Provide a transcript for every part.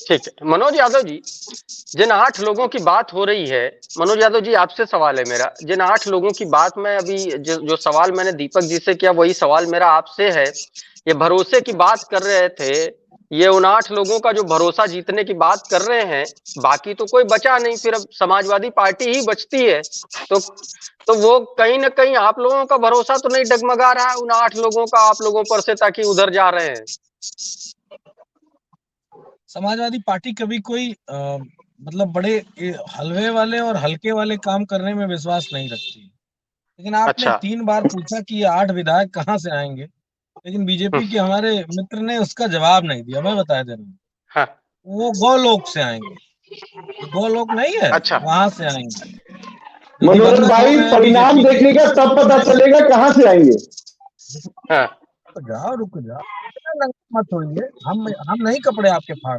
ठीक है मनोज यादव जी, जिन 8 लोगों की बात हो रही है, मनोज यादव जी आपसे सवाल है मेरा, जिन 8 लोगों की बात मैं अभी जो सवाल मैंने दीपक जी से किया वही सवाल मेरा आपसे है। ये भरोसे की बात कर रहे थे, ये उन 8 लोगों का जो भरोसा जीतने की बात कर रहे हैं, बाकी तो कोई बचा नहीं, फिर अब समाजवादी पार्टी ही बचती है। तो तो वो कहीं न कहीं आप लोगों का भरोसा तो नहीं डगमगा रहा है उन 8 लोगों का आप लोगों पर से, ताकि उधर जा रहे हैं? समाजवादी पार्टी कभी कोई मतलब बड़े हलवे वाले और हल्के वाले काम करने में विश्वास नहीं रखती। लेकिन आपने अच्छा। 3 बार पूछा कि ये 8 विधायक कहाँ से आएंगे, लेकिन बीजेपी के हमारे मित्र ने उसका जवाब नहीं दिया। मैं बता दे रहा हूँ, हाँ। वो गोलोक से आएंगे। जो गोलोक नहीं है, अच्छा। वहां से आएंगे। जो मनोज दिवंगत हो भाई गए हैं परिणाम बीजेपी के। देखने का तब पता चलेगा कहाँ से आएंगे। हाँ। रुक जाओ, इतना नंगे मत होइए। हम नहीं कपड़े आपके फाड़,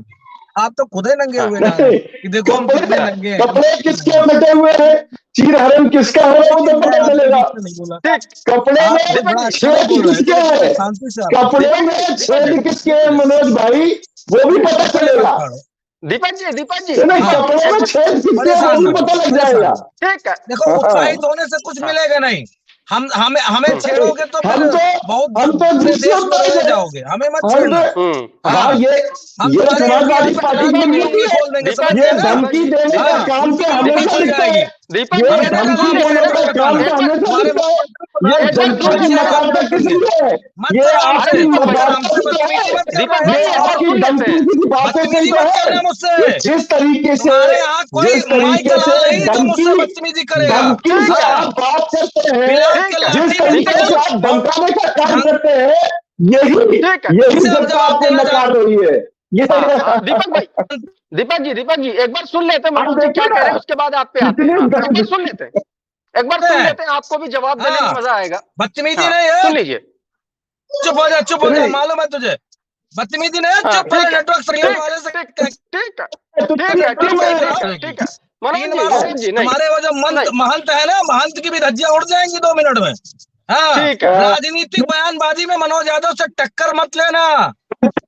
आप तो खुद ही नंगे हाँ। हुए जा रहे हैं कि देखो हम कितने नंगे हैं। कपड़े किसके बटे हुए हैं, चीर हरण किसका है वो तो मैं पता आपके चलेगा। बीच में नहीं बोला। ठीक। कपड़े आप में बड़ा अच्छा नहीं छेद बोल रहे हैं, तो किसके एक है, शांति से आप कपड़े में छेद किसके है मनोज भाई, वो भी पता कपड़े मत चलेगा। फाड़ो। दीपक जी नहीं, हाँ, कपड़े में छेद किसके है वो परेशान भी ना हो, पता लग परेशान जाएगा। ना हो। ठीक है। देखो, हाँ, उत्साहित होने से कुछ हाँ। मिलेगा नहीं। हमें छेड़ोगे तो फिर हम तो बहुत हम तो पूरे देश में जिससे रह जाओगे। हमें मत हम छेड़ना। तो हाँ, हाँ, हम ये तुम्हारे एटीएम समाजवादी पे पार्टी जाके की अपनी नीति उंगली है। खोल देंगे, समझ दीपक गए ये ना? धमकी देने का हाँ, काम उनकी तो भी उंगली हमेशा खुल दिखता जाएगी। है। दीपक ये जी मेरे एक बार धमकी सुन जगह लेते देने हैं मुझे ना, का मत काम बताना। तो एक बार हमेशा हमारे दिखता है। ये प्रधानमंत्री एक बार जनता सुन मोदी की जी लेते हैं हैं। ना। नकारता किसलिए है, मत ये करो हमसे, आपकी दीपक भाई, हमसे नकारता से बदतमीजी है, मत करना दीपक है। जी ये एक बार आपकी सुन लेते हैं। धमकी की बातों से ही बदतमीजी तो मत है। करना मुझसे। ये तुम्हारे यहाँ कोई जिस तरीके माइकल से हॉल नहीं जो धमकी मुझसे बदतमीजी करेगा। धमकी से ठीक है। हाँ, आप बात करते हैं, बिलात के ठीक है। जिस लाठी में दीपक तरीके जी। से आप और धमकाने का काम ढंग करते हैं, यही ठीक है। यही से अब जनता जवाब आपको देना नकार रही है। ये हाँ, दीपक जी एक बार सुन लेते हैं आप मनोज जी क्या देखिए कह रहे ना हैं, उसके बाद आप पे आते हैं। कितनी हाँ, एक बार गंद सुन लेते हैं। एक बार सुन चाहते हैं। लेते हैं, आपको भी जवाब देने में हाँ, मजा आएगा। बदतमीजी हाँ, नहीं है। सुन लीजिए। चुप हो जा, नहीं, मालूम है तुझे। बदतमीजी नहीं है। हाँ, चुप पहले ठीक है। नेटवर्क संयोग ठीक है। वाले से ठीक है। ठीक है। तो ठीक है। ठीक है। ठीक है। जाएगी। ठीक है। मनोज 3 जी, बार मनोज जी नहीं। तुम्हारे वो जो नहीं। महंत है ना, महंत की भी धज्जियां उड़ जाएंगी 2 मिनट में। हाँ, ठीक है। राजनीतिक बयानबाजी में मनोज यादव से टक्कर मत लेना। हाँ,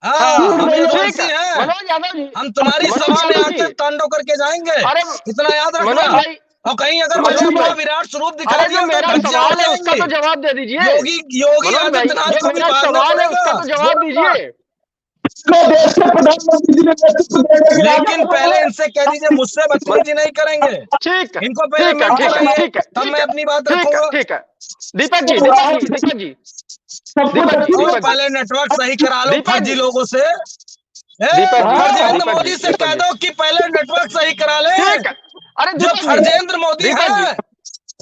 हाँ, हम ठीक यदुवंशी है। हैं। मनोज यादव जी। हम तुम्हारी मनोज सभा में यादव जी। आकर तांडव करके जाएंगे, अरे इतना याद रखना। मनोज भाई। और कहीं अगर मनोज भाजपा भाई। का विराट स्वरूप दिखा अरे जो दिया तो मेरा धज्जियां उड़ सवाल है उसका जाएंगी। तो जवाब दे दीजिए। योगी मनोज भाई आदित्यनाथ जो को भी मेरा भागना सवाल है पड़ेगा। उसका तो जवाब दीजिए। देश के प्रधानमंत्री जी ने नेतृत्व देने के आगे लेकिन बढ़े पहले हैं। इनसे कह दीजिए मुझसे बदतमीजी नहीं करेंगे। ठीक है। इनको पहले ठीक है। मिट ठीक है। खिलाइए, ठीक है। तब ठीक मैं है। अपनी बात ठीक है। रखूंगा। ठीक है। दीपक जी। दीपक जी। दीपक जी। सबको दीपक जी। तकलीफ और दीपक जी। पहले नेटवर्क सही करा लो दीपक फर्जी जी। लोगों से। दीपक जी। फर्जेंद्र दीपक जी। मोदी से दीपक कह जी। दो कि पहले नेटवर्क सही करा ले। ठीक है। अरे जो दीपक जी। फर्जेंद्र मोदी दीपक जी। है,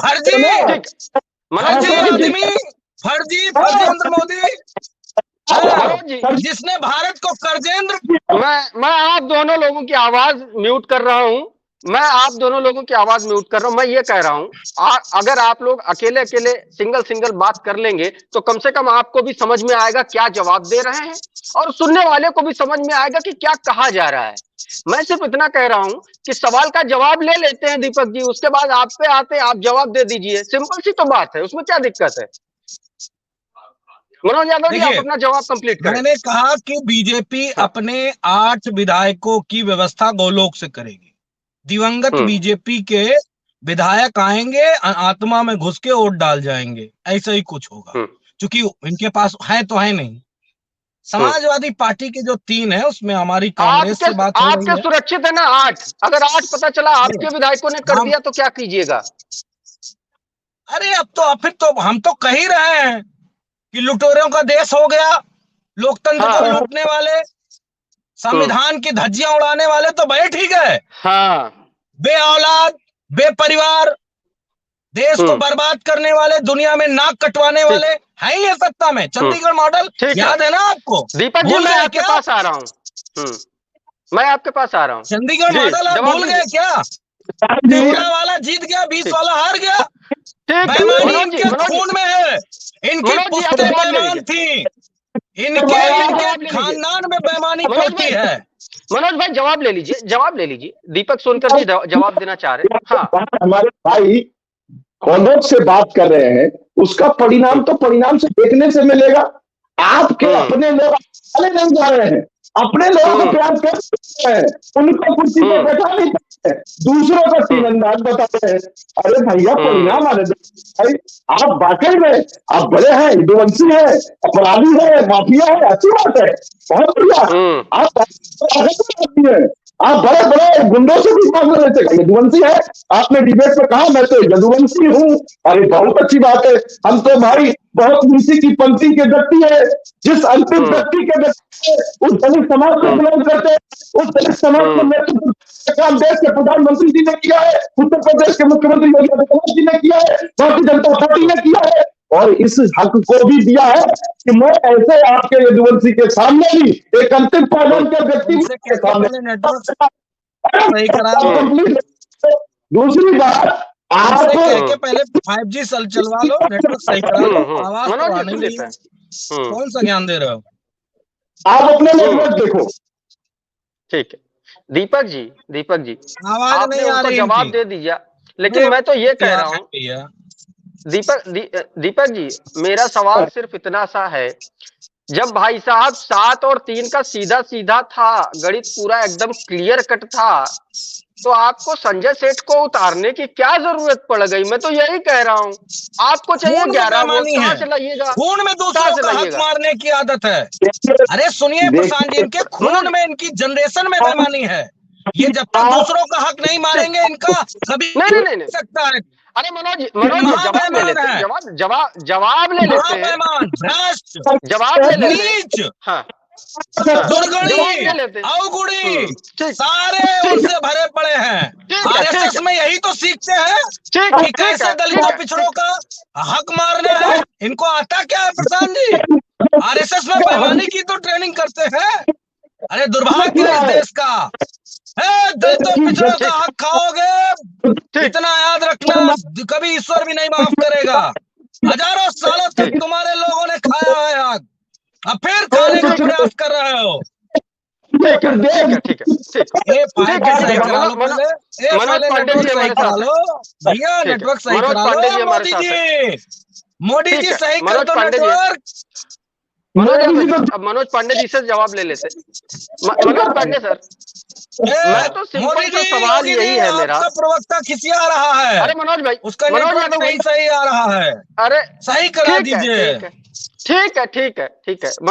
फर्जी ठीक है। मनोज फर्जी मनोज जी। आदमी, फर्जी फर्जेंद्र मोदी। हाँ, मनोज जी। जिसने भारत को कर्जेंद्र। मैं आप दोनों लोगों की आवाज म्यूट कर रहा हूं। मैं आप दोनों लोगों की आवाज म्यूट कर रहा हूं। मैं ये कह रहा हूं, अगर आप लोग अकेले अकेले सिंगल सिंगल बात कर लेंगे तो कम से कम आपको भी समझ में आएगा क्या जवाब दे रहे हैं, और सुनने वाले को भी समझ में आएगा कि क्या कहा जा रहा है। मैं सिर्फ इतना कह रहा हूं कि सवाल का जवाब ले लेते हैं दीपक जी, उसके बाद आप पे आते आप जवाब दे दीजिए। सिंपल सी तो बात है, उसमें क्या दिक्कत है। मनोज यादव जी आप देखिए, अपना जवाब कंप्लीट करें। मैंने कहा कि बीजेपी हाँ। अपने 8 विधायकों की व्यवस्था गोलोक से करेगी। दिवंगत बीजेपी के विधायक आएंगे, आत्मा में घुस के वोट डाल जाएंगे, ऐसा ही कुछ होगा। क्योंकि इनके पास है तो है नहीं। समाजवादी पार्टी के जो 3 है उसमें हमारी कांग्रेस से बात हो रही आपके है। सुरक्षित है ना 8? अगर 8 पता चला आपके विधायकों ने कर दिया तो क्या कीजिएगा? अरे अब तो फिर तो हम तो कह ही रहे हैं कि लुटेरों का देश हो गया। लोकतंत्र को लूटने वाले, संविधान की धज्जियां उड़ाने वाले तो बैठ ही गए। हाँ। बे औलाद, बेपरिवार, देश को बर्बाद करने वाले, दुनिया में नाक कटवाने वाले हैं ये सत्ता में। चंडीगढ़ मॉडल याद है ना आपको? दीपक जी मैं आपके पास आ रहा हूँ। मैं आपके पास आ रहा हूँ। चंडीगढ़ मॉडल आप भूल गए क्या? 16 वाला जीत गया, 20 वाला हार गया। बेईमानी इनके खून में है। इनकी पुश्तें बेईमान थी। इनके खानदान में बेईमानी पलती है। मनोज भाई जवाब ले लीजिए, जवाब ले लीजिए। दीपक सोनकर जी जवाब देना चाह रहे हैं। हाँ, हमारे भाई गोलोक से बात कर रहे हैं, उसका परिणाम तो परिणाम से देखने से मिलेगा। आपके अपने लोग नहीं जा रहे हैं, अपने लोगों को प्यार करते हैं, उनको कुर्सी पर बैठा नहीं सकते, दूसरों को तीरंदाज बताते हैं। अरे भैया परिणाम आने दो भाई, आप वाकई में आप बड़े हैं, हिंदुवंशी है, अपराधी है, माफिया है, अच्छी बात है, बहुत बढ़िया। आप बड़े बड़े गुंडों से भी मांग रहे थे, यदुवंशी है, आपने डिबेट में कहा मैं तो यदुवंशी हूँ। अरे बहुत अच्छी बात है, हम तो भाई बहुत नीचे की पंक्ति के व्यक्ति है, जिस अंतिम व्यक्ति के व्यक्ति उस दलित समाज को बिलोंग करते हैं, उस दलित समाज को नेतृत्व काम देश के प्रधानमंत्री जी ने किया है, उत्तर प्रदेश के मुख्यमंत्री योगी आदित्यनाथ जी ने किया है, भारतीय जनता पार्टी ने किया है, और इस हक को भी दिया है कि मैं ऐसे आपके यदुवंशी के सामने भी एक अंतिम पायदान के व्यक्ति के सामने सही करा दूसरी बात आप पहले 5G चलवा लो, नेटवर्क सही करा लो, आवाज तो आने नहीं है। कौन सा ज्ञान दे रहे हो आप? अपने नेटवर्क देखो। ठीक है दीपक जी आवाज आपने नहीं आ उनको रही जवाब दे दीजिए, लेकिन मैं तो ये कह रहा हूँ दीपक जी, मेरा सवाल सिर्फ इतना सा है, जब भाई साहब 7 और 3 का सीधा सीधा था, गणित पूरा एकदम क्लियर कट था, तो आपको संजय सेठ को उतारने की क्या जरूरत पड़ गई? मैं तो यही कह रहा हूँ, आपको चाहिए 11 वोट, कहाँ से लाइएगा? खून में दूसरों का हक मारने की आदत है। अरे सुनिए प्रशांत जी, इनके खून में, इनकी जनरेशन में बेईमानी है। ये जब तक दूसरों का हक नहीं मारेंगे, इनका कभी नहीं सकता है। अरे मनोज जवाब ले लेते हैं, जवाब ले लेते हैं, जवाब ले लेते हैं। हाँ दुर्गुणी अवगुणी सारे उनसे भरे पड़े हैं। आरएसएस में यही तो सीखते हैं कि कैसे दलितों पिछड़ों का हक मारना है। इनको आता क्या है प्रशांत जी? आरएसएस में बेईमानी की तो ट्रेनिंग करते हैं। अरे दुर्भाग्य है इस देश का। दलितों पिछड़ों का हक खाओगे, इतना याद रखना, कभी ईश्वर भी नहीं माफ करेगा। हजारों सालों तक तुम्हारे लोगों ने खाया है आग, अब फिर खाने का प्रयास कर रहे हो। ठीक है मनोज पांडे जी हमारे साथ भैया, नेटवर्क सही करा लो। मोदी जी सही कर दो नेटवर्क। मनोज पांडे जी से जवाब ले लेते। मनोज पांडे सर, मैं तो सिंपल सा सवाल यही है मेरा। प्रवक्ता खिसिया रहा है। अरे मनोज भाई, उसका नेटवर्क नहीं सही आ रहा है। अरे सही करा दीजिए। ठीक है